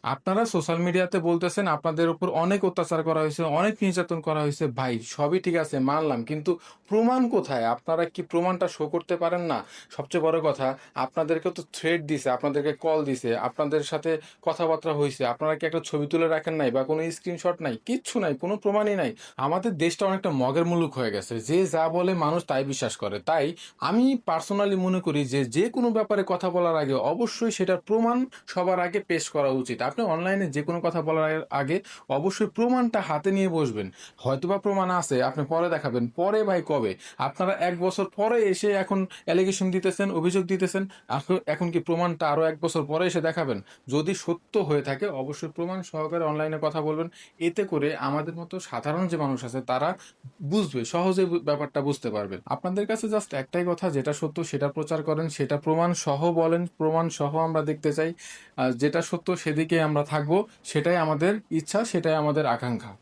আপনারা সোশ্যাল মিডিয়াতে বলতেছেন আপনাদের উপর অনেক অত্যাচার করা হয়েছে, অনেক নির্যাতন করা হয়েছে। ভাই সবই ঠিক আছে মানলাম। কিন্তু প্রমাণ কোথায়? আপনারা কি প্রমাণটা শো করতে পারেন না? সবচেয়ে বড় কথা আপনাদেরকে তো থ্রেট দিছে, আপনাদেরকে কল দিছে, আপনাদের সাথে কথাবার্তা হইছে। আপনারা কি একটা ছবি তুলে রাখেন নাই বা কোনো স্ক্রিনশট নাই? কিচ্ছু নাই, কোনো প্রমাণই নাই। আমাদের দেশটা অনেকটা মগের মুলুক হয়ে গেছে। যে যা বলে মানুষ তাই বিশ্বাস করে। তাই আমি পার্সোনালি মনে করি যে, যেকোনো ব্যাপারে কথা বলার আগে অবশ্যই সেটার প্রমাণ সবার আগে পেশ করা উচিত। আপনি অনলাইনে যেকোনো কথা বলার আগে অবশ্যই প্রমাণটা হাতে নিয়ে বসবেন। হয়তোবা প্রমাণ আছে, আপনি পরে দেখাবেন। পরে ভাই কবে? আপনারা ১ বছর পরে এসে এখন অ্যালিগেশন দিতেছেন, অভিযোগ দিতেছেন। এখন কি প্রমাণটা আরো ১ বছর পরে এসে দেখাবেন? যদি সত্য হয়ে থাকে অবশ্যই প্রমাণ সহকারে অনলাইনে কথা বলবেন। এতে করে আমাদের মতো সাধারণ যে মানুষ আছে তারা বুঝবে, সহজে ব্যাপারটা বুঝতে পারবেন। আপনাদের কাছে জাস্ট একটাই কথা, যেটা সত্য সেটা প্রচার করেন, সেটা প্রমাণ সহ বলেন, প্রমাণ সহ আমরা দেখতে চাই। যেটা সত্য সেদিকে আমরা থাকবো, সেটাই আমাদের ইচ্ছা, সেটাই আমাদের আকাঙ্ক্ষা।